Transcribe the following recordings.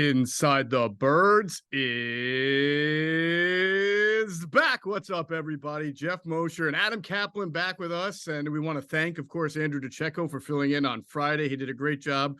Inside the Birds is back. What's up, everybody? Geoff, Mosher, and Adam Caplan back with us. And we want to thank, of course, Andrew DeCecco for filling in on Friday. He did a great job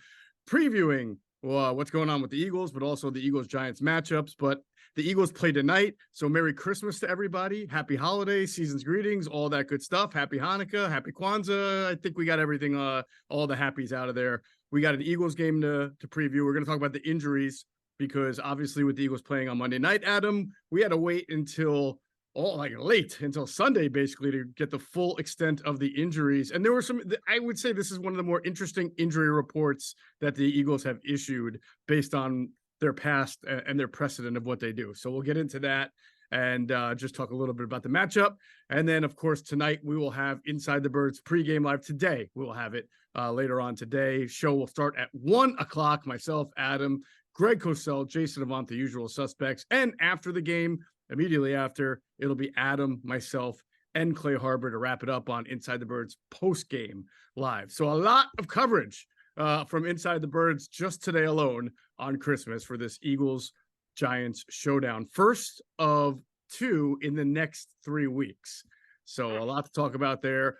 previewing what's going on with the Eagles, but also the Eagles-Giants matchups. But the Eagles play tonight, so Merry Christmas to everybody. Happy holidays, season's greetings, all that good stuff. Happy Hanukkah, Happy Kwanzaa. I think we got everything, all the happies out of there. We got an Eagles game to preview. We're going to talk about the injuries because obviously with the Eagles playing on Monday night, Adam, we had to wait until late until Sunday basically to get the full extent of the injuries. And there were some, I would say this is one of the more interesting injury reports that the Eagles have issued based on their past and their precedent of what they do. So we'll get into that and just talk a little bit about the matchup. And then, of course, tonight we will have Inside the Birds pregame live. Today we will have it later on today. Show will start at 1 o'clock. Myself, Adam, Greg Cosell, Jason Avant, the usual suspects. And after the game, immediately after, it'll be Adam, myself, and Clay Harbor to wrap it up on Inside the Birds post-game live. So a lot of coverage from Inside the Birds just today alone on Christmas for this Eagles-Giants showdown. First of two in the next 3 weeks. So a lot to talk about there.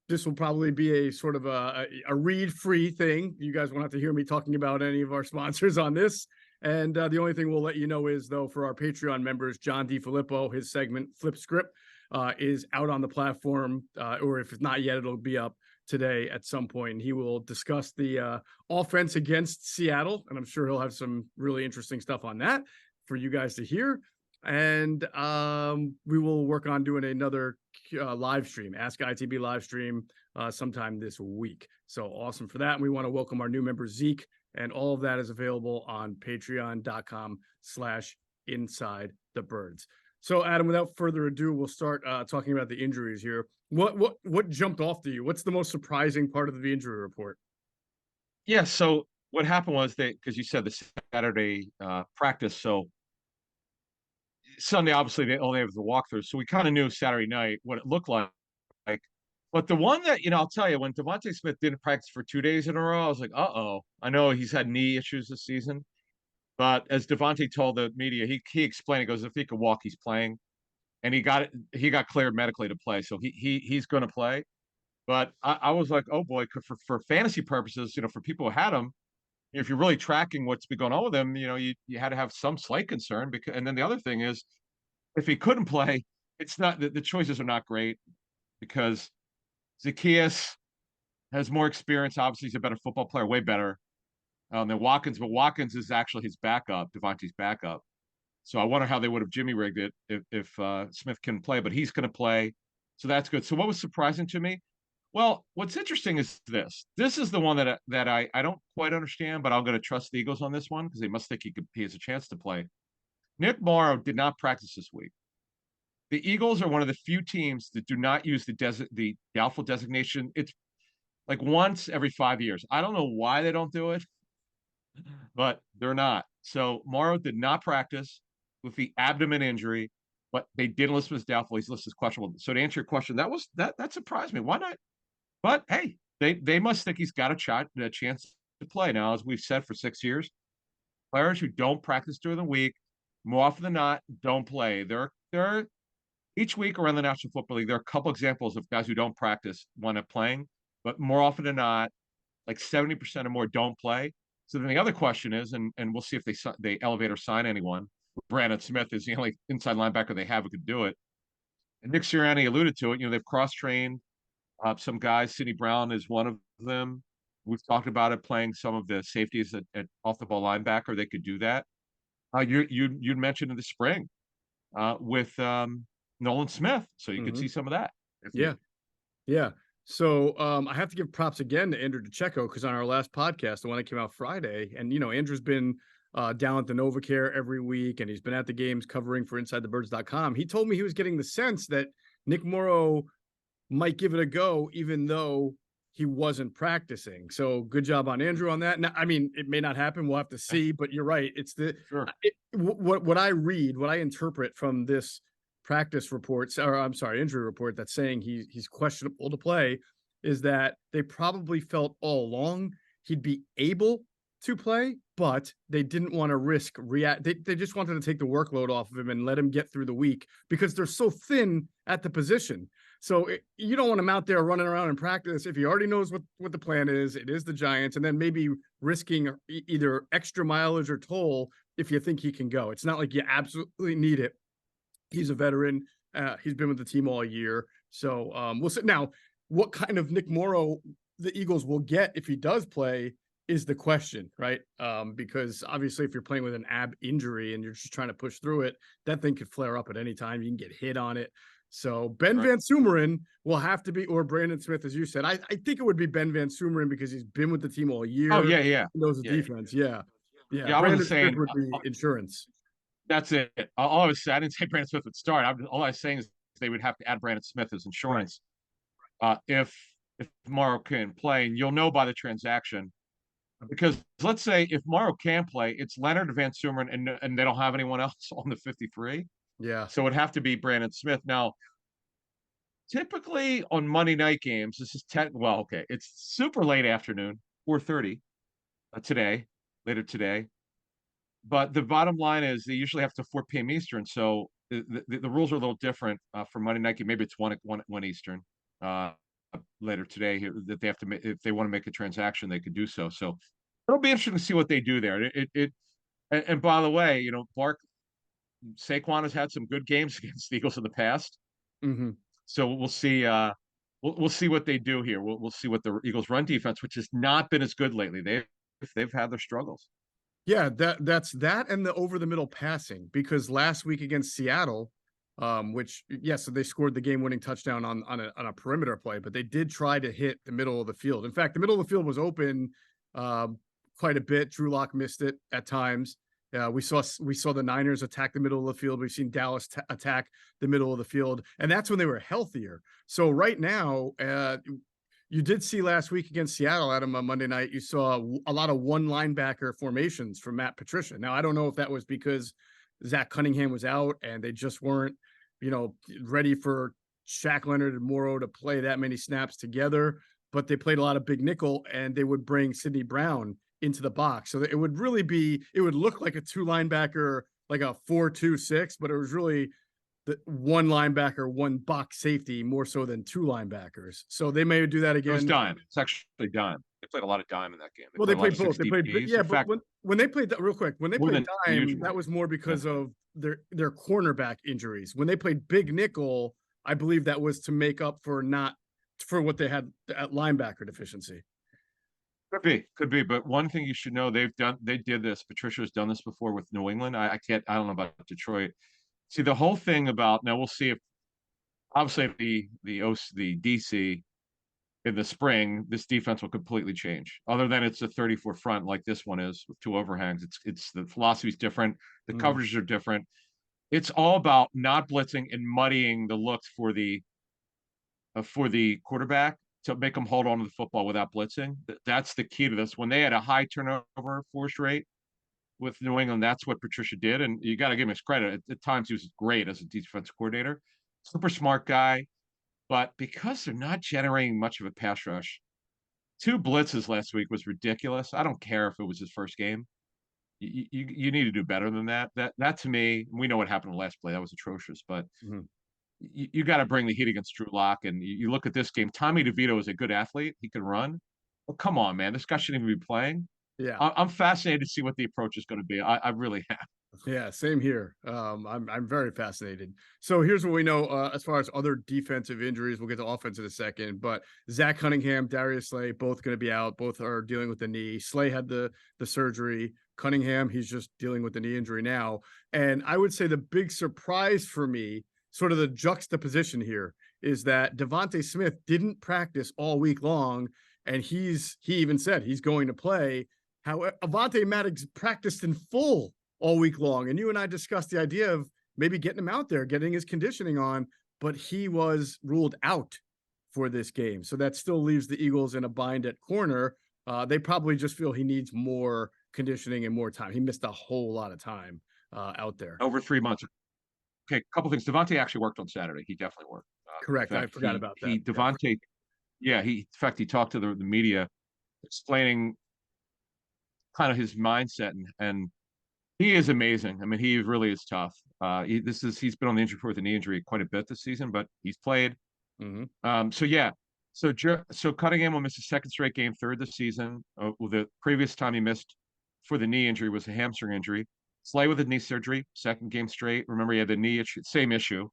This will probably be a sort of a read-free thing. You guys won't have to hear me talking about any of our sponsors on this. And the only thing we'll let you know is, though, for our Patreon members, John DiFilippo, his segment Flip Script is out on the platform, or if it's not yet, it'll be up today at some point. And he will discuss the offense against Seattle, and I'm sure he'll have some really interesting stuff on that for you guys to hear. And we will work on doing another live stream, Ask ITB live stream sometime this week. So awesome for that. And we want to welcome our new member, Zeke, and all of that is available on patreon.com/Inside the Birds. So Adam, without further ado, we'll start talking about the injuries here. What jumped off to you? What's the most surprising part of the injury report? Yeah, so what happened was because you said the Saturday practice, so Sunday, obviously, they only have the walkthrough. So we kind of knew Saturday night what it looked like. But the one that, I'll tell you, when Devontae Smith didn't practice for 2 days in a row, I was like, uh-oh. I know he's had knee issues this season. But as Devontae told the media, he explained, he goes, if he could walk, he's playing. And he got cleared medically to play. So he's going to play. But I was like, oh, boy, for fantasy purposes, for people who had him, if you're really tracking what's been going on with him, you had to have some slight concern. And then the other thing is, if he couldn't play, it's not the choices are not great because Zacchaeus has more experience. Obviously, he's a better football player, way better than Watkins. But Watkins is actually his backup, Devontae's backup. So I wonder how they would have Jimmy rigged it if Smith can play. But he's going to play, so that's good. So what was surprising to me? Well, what's interesting is this. This is the one that I don't quite understand, but I'm going to trust the Eagles on this one because they must think he has a chance to play. Nick Morrow did not practice this week. The Eagles are one of the few teams that do not use the doubtful designation. It's like once every 5 years. I don't know why they don't do it, but they're not. So Morrow did not practice with the abdomen injury, but they did list him as doubtful. He's listed as questionable. So to answer your question, that surprised me. Why not? But hey, they must think he's got a chance to play. Now, as we've said for 6 years, players who don't practice during the week, more often than not, don't play. There are each week around the National Football League, there are a couple examples of guys who don't practice when up playing, but more often than not, like 70% or more don't play. So then the other question is, and we'll see if they elevate or sign anyone. Brandon Smith is the only inside linebacker they have who could do it. And Nick Sirianni alluded to it. They've cross-trained some guys. Sidney Brown is one of them. We've talked about it, playing some of the safeties at off the ball linebacker. They could do that. You'd mentioned in the spring with Nolan Smith, so you could see some of that. Yeah. So I have to give props again to Andrew DeCecco because on our last podcast, the one that came out Friday, and Andrew's been down at the NovaCare every week, and he's been at the games covering for InsideTheBirds.com. He told me he was getting the sense that Nick Morrow might give it a go, even though he wasn't practicing. So good job on Andrew on that. Now, I mean, it may not happen. We'll have to see, but you're right. It's what I read, what I interpret from this practice reports, or I'm sorry, injury report that's saying he's questionable to play, is that they probably felt all along he'd be able to play, but they didn't want to risk react. They just wanted to take the workload off of him and let him get through the week because they're so thin at the position. So you don't want him out there running around in practice if he already knows what the plan is. It is the Giants, and then maybe risking either extra mileage or toll if you think he can go. It's not like you absolutely need it. He's a veteran. He's been with the team all year. So we'll see. Now, what kind of Nick Morrow the Eagles will get if he does play is the question, right? Because obviously, if you're playing with an ab injury and you're just trying to push through it, that thing could flare up at any time. You can get hit on it. So Ben Van Sumeren will have to be, or Brandon Smith, as you said. I think it would be Ben Van Sumeren because he's been with the team all year. Oh yeah, yeah. He knows the defense. Yeah. Yeah, I Brandon wasn't saying Smith would be insurance. that's it. All I was saying, I didn't say Brandon Smith would start. All I was saying is they would have to add Brandon Smith as insurance. If Morrow can play, and you'll know by the transaction. Because let's say if Morrow can play, it's Leonard Van Sumeren, and they don't have anyone else on the 53. Yeah. So it'd have to be Brandon Smith. Now, typically on Monday night games, this is okay, it's super late afternoon, 4:30 later today. But the bottom line is they usually have to 4 p.m. Eastern. So the rules are a little different for Monday night game. Maybe it's 1 Eastern later today that they have to if they want to make a transaction, they could do so. So it'll be interesting to see what they do there. And by the way, Saquon has had some good games against the Eagles in the past. Mm-hmm. So we'll see. We'll see what they do here. We'll see what the Eagles' run defense, which has not been as good lately. They've had their struggles. Yeah, that's that and the over the middle passing, because last week against Seattle, which yes, so they scored the game winning touchdown on a perimeter play, but they did try to hit the middle of the field. In fact, the middle of the field was open quite a bit. Drew Lock missed it at times. We saw the Niners attack the middle of the field. We've seen Dallas attack the middle of the field, and that's when they were healthier. So right now, you did see last week against Seattle, Adam, on Monday night, you saw a lot of one linebacker formations from Matt Patricia. Now, I don't know if that was because Zach Cunningham was out and they just weren't, ready for Shaq Leonard and Morrow to play that many snaps together, but they played a lot of big nickel and they would bring Sidney Brown into the box. So it would look like a 2 linebacker, like a 4-2-6, but it was really the 1 linebacker, 1 box safety more so than 2 linebackers. So they may do that again. It was dime. It's actually dime. They played a lot of dime in that game. They played both. They played, yeah, but when they played that, real quick, when they played dime, that was more because of their cornerback injuries. When they played big nickel, I believe that was to make up for what they had at linebacker deficiency. Could be. But one thing you should know, they did this. Patricia has done this before with New England. I don't know about Detroit. See, the whole thing about, now we'll see if obviously the DC in the spring, this defense will completely change. Other than it's a 34 front like this one is with 2 overhangs. It's the philosophy is different. The coverages are different. It's all about not blitzing and muddying the looks for the quarterback to make them hold on to the football without blitzing. That's the key to this. When they had a high turnover force rate with New England, that's what Patricia did, and you got to give him his credit. At times, he was great as a defensive coordinator, super smart guy. But because they're not generating much of a pass rush, 2 blitzes last week was ridiculous. I don't care if it was his first game. You need to do better than that. That to me, we know what happened in the last play. That was atrocious. But you got to bring the heat against Drew Lock. And you look at this game. Tommy DeVito is a good athlete. He can run. Well, come on, man. This guy shouldn't even be playing. Yeah, I'm fascinated to see what the approach is going to be. I really am. Yeah, same here. I'm very fascinated. So here's what we know as far as other defensive injuries. We'll get to offense in a second, but Zach Cunningham, Darius Slay, both going to be out. Both are dealing with the knee. Slay had the surgery. Cunningham, he's just dealing with the knee injury now. And I would say the big surprise for me, sort of the juxtaposition here, is that Devontae Smith didn't practice all week long, and he even said he's going to play. However, Avonte Maddox practiced in full all week long. And you and I discussed the idea of maybe getting him out there, getting his conditioning on, but he was ruled out for this game. So that still leaves the Eagles in a bind at corner. They probably just feel he needs more conditioning and more time. He missed a whole lot of time out there. Over 3 months. Okay, a couple things. Devontae actually worked on Saturday. He definitely worked. Correct. I forgot about that. Devontae, yeah, in fact, he talked to the media explaining kind of his mindset, and he is amazing. I mean, he really is tough. He's been on the injury report with a knee injury quite a bit this season, but he's played. Mhm. So yeah, so Cunningham will miss a second straight game, third this season. Well, the previous time he missed for the knee injury was a hamstring injury. Slay with a knee surgery, second game straight. Remember, he had the knee issue, same issue.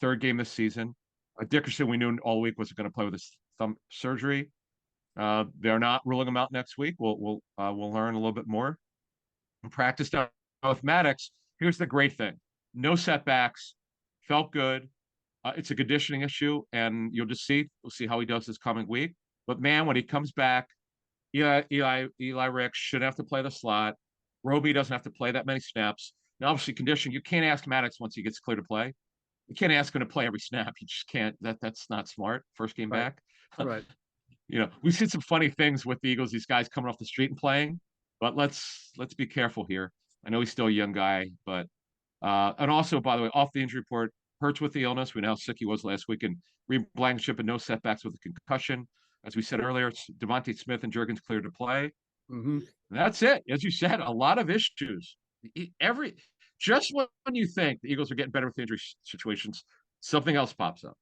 Third game this season. Dickerson, we knew all week was going to play with his thumb surgery. They're not ruling him out next week. We'll learn a little bit more. Practice now with Maddox. Here's the great thing: no setbacks. Felt good. It's a conditioning issue, and we'll see how he does this coming week. But man, when he comes back, Eli Ricks shouldn't have to play the slot. Roby doesn't have to play that many snaps. Now, obviously, conditioning, you can't ask Maddox once he gets clear to play. You can't ask him to play every snap. You just can't. That's not smart. First game Right. back. Right. We've seen some funny things with the Eagles. These guys coming off the street and playing, but let's be careful here. I know he's still a young guy, but and also, by the way, off the injury report, Hurts with the illness. We know how sick he was last week, and Reed Blankenship and no setbacks with a concussion. As we said earlier, it's Devontae Smith and Jurgens cleared to play. Mhm. And that's it. As you said, a lot of issues. Every just when you think the Eagles are getting better with injury situations, something else pops up.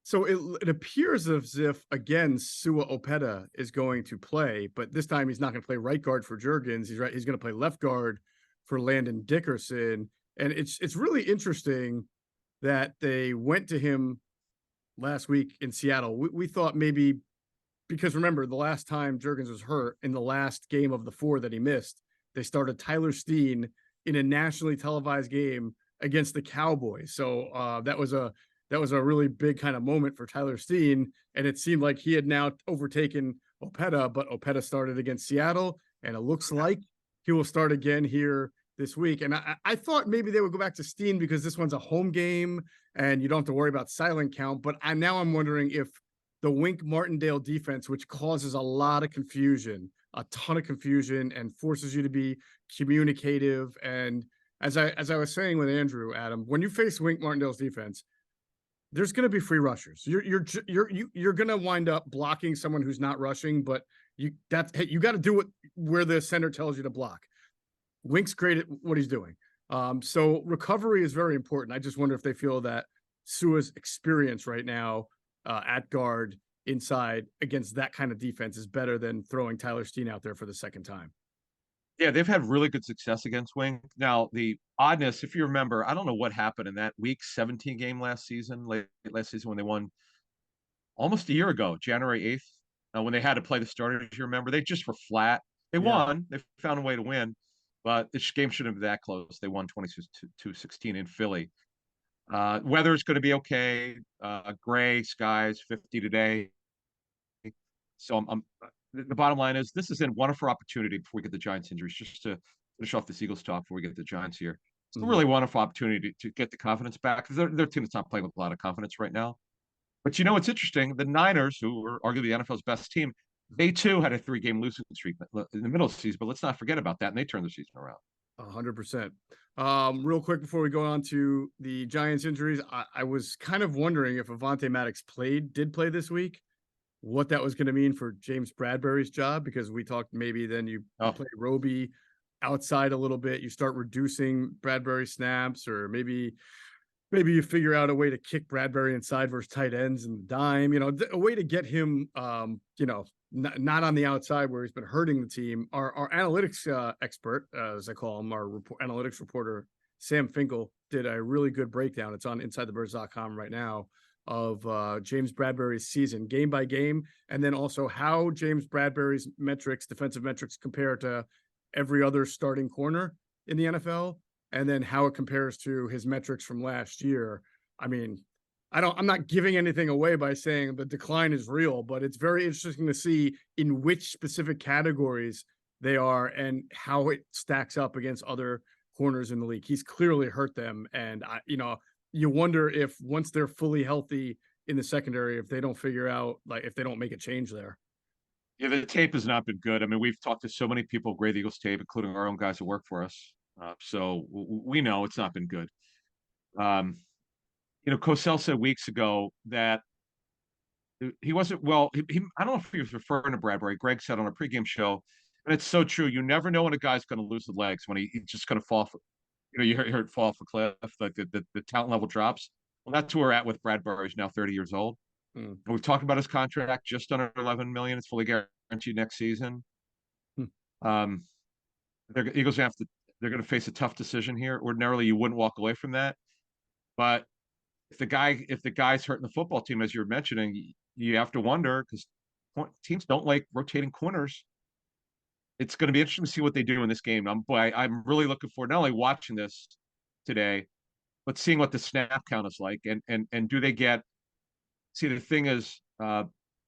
So it appears as if again Sua Opeta is going to play, but this time he's not going to play right guard for Jurgens. He's going to play left guard for Landon Dickerson, and it's really interesting that they went to him last week in Seattle. We thought maybe because remember the last time Jurgens was hurt in the last game of the 4 that he missed, they started Tyler Steen in a nationally televised game against the Cowboys. So that was a really big kind of moment for Tyler Steen, and it seemed like he had now overtaken Opeta, but Opeta started against Seattle, and it looks like he will start again here this week. And I thought maybe they would go back to Steen because this one's a home game and you don't have to worry about silent count. But I'm wondering if the Wink Martindale defense, which causes a lot of confusion, a ton of confusion, and forces you to be communicative. And as I was saying with Andrew, Adam, when you face Wink Martindale's defense, there's going to be free rushers. You're going to wind up blocking someone who's not rushing, but you got to do it where the center tells you to block. Wink's great at what he's doing. So recovery is very important. I just wonder if they feel that Sua's experience right now at guard inside against that kind of defense is better than throwing Tyler Steen out there for the second time. Yeah, they've had really good success against Wing. Now, the oddness, if you remember, I don't know what happened in that Week 17 game late last season when they won almost a year ago, January 8th, when they had to play the starters. You remember, they just were flat. They won. They found a way to win, but this game shouldn't have been that close. They won 22-16 in Philly. Weather's going to be okay. Gray skies, 50 today. So the bottom line is this is a wonderful opportunity before we get the Giants injuries, just to finish off this Eagles talk before we get the Giants here. It's a really wonderful opportunity to get the confidence back because they're a team that's not playing with a lot of confidence right now. But it's interesting. The Niners, who are arguably the NFL's best team, they too had a 3-game losing streak in the middle of the season. But let's not forget about that, and they turned the season around. 100%. Real quick before we go on to the Giants injuries, I was kind of wondering if Avonte Maddox did play this week, what that was going to mean for James Bradbury's job, because we talked maybe then you play Roby outside a little bit, you start reducing Bradbury snaps, or maybe you figure out a way to kick Bradbury inside versus tight ends and dime, a way to get him, not on the outside where he's been hurting the team. Our analytics expert, as I call him, our analytics reporter, Sam Finkel, did a really good breakdown. It's on InsideTheBirds.com right now of James Bradbury's season, game by game, and then also how James Bradbury's defensive metrics, compare to every other starting corner in the NFL, and then how it compares to his metrics from last year. I mean, I'm not giving anything away by saying the decline is real, but it's very interesting to see in which specific categories they are and how it stacks up against other corners in the league. He's clearly hurt them. And you wonder if once they're fully healthy in the secondary, if they don't figure out, if they don't make a change there. Yeah, the tape has not been good. I mean, we've talked to so many people, grade the Eagles tape, including our own guys who work for us. So we know it's not been good. Cosell said weeks ago that he wasn't well. I don't know if he was referring to Bradbury. Greg said on a pregame show And it's so true. You never know when a guy's going to lose the legs, when he's just going to fall. You heard fall off a cliff, like the talent level drops. Well, that's where we're at with Bradbury. He's now 30 years old. Hmm. And we've talked about his contract, just under 11 million. It's fully guaranteed next season. Hmm. Um, the Eagles have to. They're going to face a tough decision here. Ordinarily, you wouldn't walk away from that, but if the guy's hurting the football team, as you're mentioning, you have to wonder, because teams don't like rotating corners. It's going to be interesting to see what they do in this game. I'm really looking forward not only watching this today, but seeing what the snap count is like, and do they get. See, the thing is,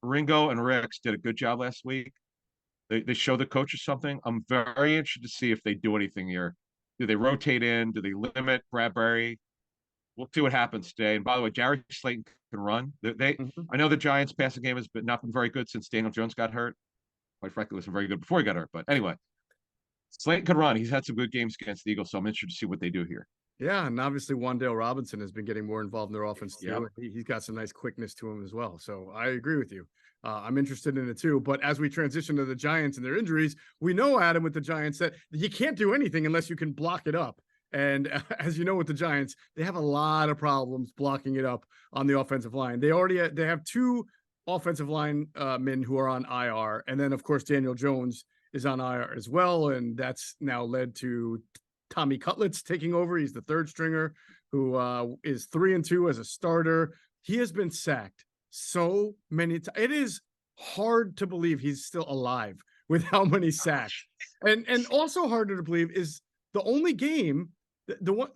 Ringo and Ricks did a good job last week. They show the coaches something. I'm very interested to see if they do anything here. Do they rotate in? Do they limit Bradbury? We'll see what happens today. And by the way, Jerry Slayton can run. Hmm. I know the Giants' passing game has been not been very good since Daniel Jones got hurt. Quite frankly, it wasn't very good before he got hurt. But anyway, Slayton can run. He's had some good games against the Eagles, so I'm interested to see what they do here. Yeah, and obviously Wandale Robinson has been getting more involved in their offense Yeah. too. He's got some nice quickness to him as well. So I agree with you. I'm interested in it too. But as we transition to the Giants and their injuries, we know, Adam, with the Giants, that you can't do anything unless you can block it up. And as you know, with the Giants, they have a lot of problems blocking it up on the offensive line. They have two offensive line men who are on IR, and then of course Daniel Jones is on IR as well, and that's now led to Tommy Cutlets taking over. He's the third stringer who is 3-2 as a starter. He has been sacked so many times. It is hard to believe he's still alive with how many sacks. And also harder to believe is the only game, the one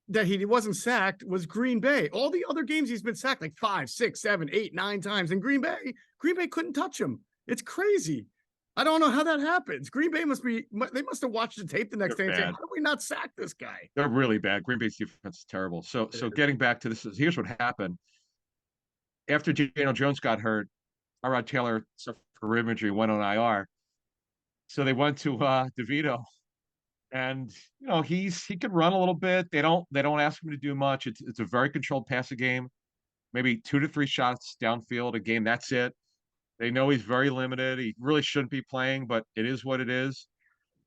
that he wasn't sacked was Green Bay. All the other games he's been sacked like 5, 6, 7, 8, 9 times. And Green Bay couldn't touch him. It's crazy. I don't know how that happens. Green Bay they must have watched the tape the next day and say, how do we not sack this guy? They're really bad. Green Bay's defense is terrible. So getting back to this, here's what happened. After Daniel Jones got hurt, Tyrod Taylor suffered rib injury, went on IR. So they went to DeVito, and he can run a little bit. They don't ask him to do much. It's a very controlled passing game, maybe 2 to 3 shots downfield a game. That's it. They know he's very limited. He really shouldn't be playing, but it is what it is.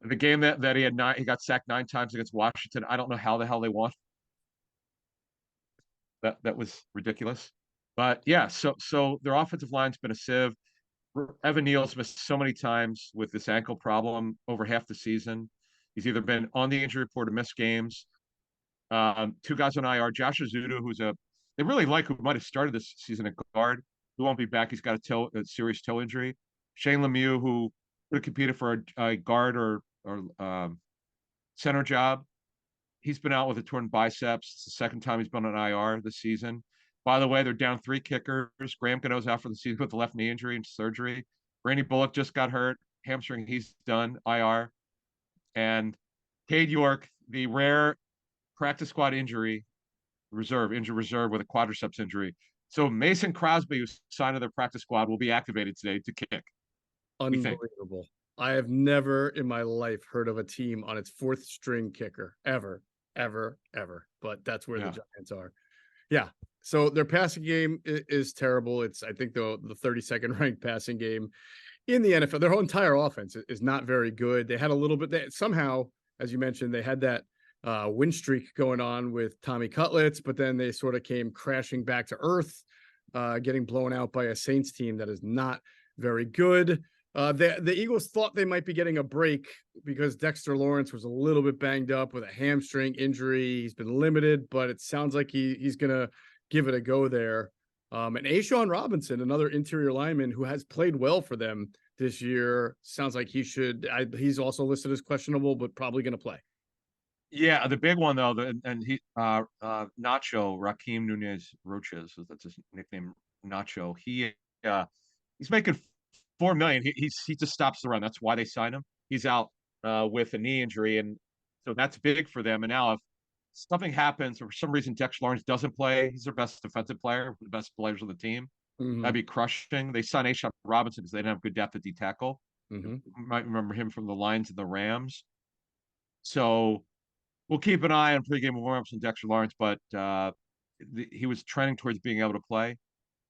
The game that he got sacked 9 times against Washington. I don't know how the hell they won. That was ridiculous. But yeah, so their offensive line's been a sieve. Evan Neal's missed so many times with this ankle problem over half the season. He's either been on the injury report or missed games. 2 guys on IR. Josh Azudu, they really like, who might have started this season at guard, who won't be back. He's got a serious toe injury. Shane Lemieux, who would have competed for a guard or center job. He's been out with a torn biceps. It's the second time he's been on IR this season. By the way, they're down 3 kickers. Graham Gano's out for the season with a left knee injury and surgery. Randy Bullock just got hurt. Hamstring, he's done, IR. And Cade York, the rare practice squad injury reserve with a quadriceps injury. So Mason Crosby, who's signed to their practice squad, will be activated today to kick. Unbelievable. I have never in my life heard of a team on its 4th string kicker ever. But that's where the Giants are. Yeah. So their passing game is terrible. It's, I think, the 32nd ranked passing game in the NFL. Their whole entire offense is not very good. They had a little bit somehow, as you mentioned, they had that win streak going on with Tommy Cutlets, but then they sort of came crashing back to earth, getting blown out by a Saints team that is not very good. The Eagles thought they might be getting a break because Dexter Lawrence was a little bit banged up with a hamstring injury. He's been limited, but it sounds like he's going to give it a go there. And A'Shawn Robinson, another interior lineman who has played well for them this year, sounds like he's also listed as questionable, but probably going to play. Yeah, the big one though, Nacho, Raheem Nunez Roches, that's his nickname, Nacho. He's making $4 million. He just stops the run. That's why they signed him. He's out with a knee injury, and so that's big for them. And now if something happens or for some reason Dexter Lawrence doesn't play, he's their best defensive player, the best players on the team. Mm-hmm. That'd be crushing. They signed A'Shawn Robinson because they didn't have good depth at D tackle. Mm-hmm. You might remember him from the Lions and the Rams. So we'll keep an eye on pregame warmups and Dexter Lawrence, but he was trending towards being able to play.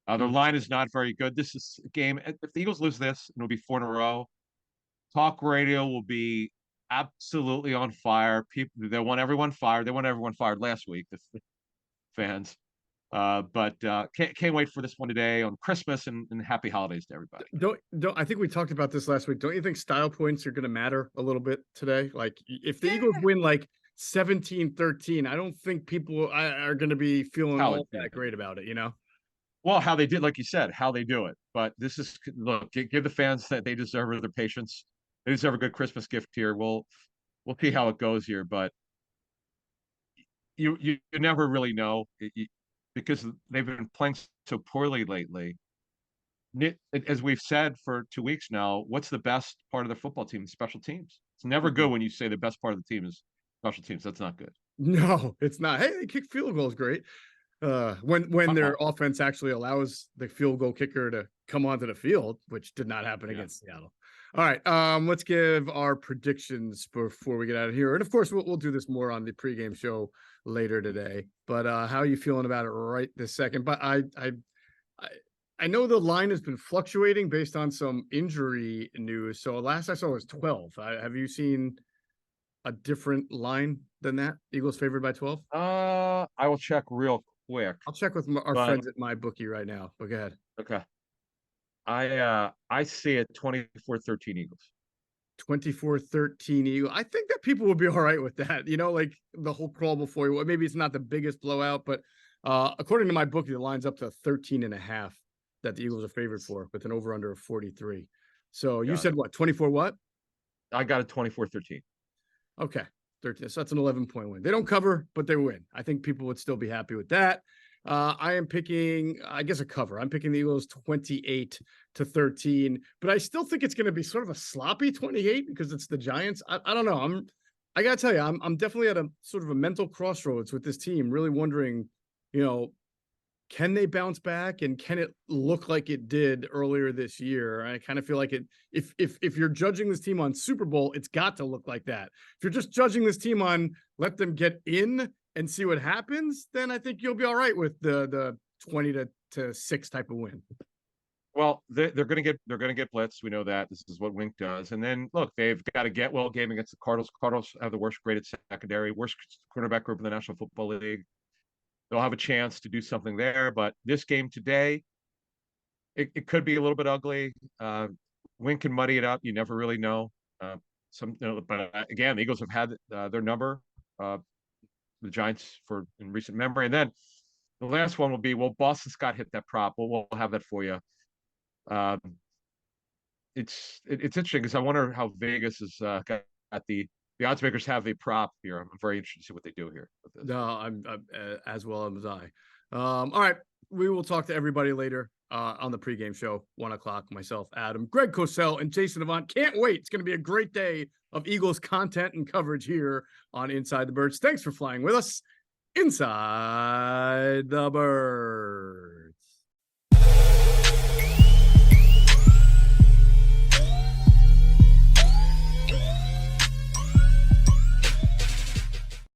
Their line is not very good. This is a game. If the Eagles lose this, it'll be 4 in a row. talk radio will be absolutely on fire. People, they want everyone fired. They want everyone fired last week, the fans. But can't wait for this one today on Christmas, and happy holidays to everybody. Don't I think we talked about this last week. Don't you think style points are going to matter a little bit today? Like if the Eagles win like 17-13, I don't think people are going to be feeling all that great about it, you know? Well, how they did, like you said, how they do it. But this is, look, give the fans that they deserve their patience. They deserve a good Christmas gift here. We'll see how it goes here, but you never really know because they've been playing so poorly lately. As we've said for 2 weeks now, what's the best part of the football team? Special teams. It's never good when you say the best part of the team is special teams. That's not good. No, it's not. Hey, they kick field goals great. When their offense actually allows the field goal kicker to come onto the field, which did not happen against Seattle. All right, let's give our predictions before we get out of here, and of course we'll do this more on the pregame show later today. But how are you feeling about it right this second? But I know the line has been fluctuating based on some injury news. So last I saw was 12. Have you seen a different line than that? Eagles favored by 12? I will check real quick. I'll check with our friends at my bookie right now. But go ahead. Okay. I see it 24-13 Eagles. 24-13 Eagles. I think that people will be all right with that. You know, like the whole crawl before you. Maybe it's not the biggest blowout, but according to my bookie, the line's up to 13.5 that the Eagles are favored for with an over under of 43. So you said what? 24 what? I got a 24-13. Okay. 13. So that's an 11-point win. They don't cover, but they win. I think people would still be happy with that. I am picking, I guess, a cover. I'm picking the Eagles 28-13, but I still think it's going to be sort of a sloppy 28 because it's the Giants. I don't know. I got to tell you, I'm definitely at a sort of a mental crossroads with this team, really wondering, you know, can they bounce back and can it look like it did earlier this year? I kind of feel like it, if you're judging this team on Super Bowl, it's got to look like that. If you're just judging this team on let them get in and see what happens, then I think you'll be all right with the 20-6 type of win. Well, they're going to get blitzed. We know that. This is what Linc does. And then look, they've got a get well game against the Cardinals. Cardinals have the worst graded secondary, worst cornerback group in the National Football League. They'll have a chance to do something there. But this game today, it could be a little bit ugly. Linc can muddy it up. You never really know. But again, the Eagles have had their number. The Giants in recent memory. And then the last one will be, well, Boston Scott hit that prop. We'll have that for you. It's interesting because I wonder how Vegas is got the odds makers have the prop here. I'm very interested to see what they do here with this. No, I'm as well as I. All right, we will talk to everybody later on the pregame show, 1:00. Myself, Adam, Greg Cosell, and Jason Avant. Can't wait. It's going to be a great day of Eagles content and coverage here on Inside the Birds. Thanks for flying with us. Inside the Birds.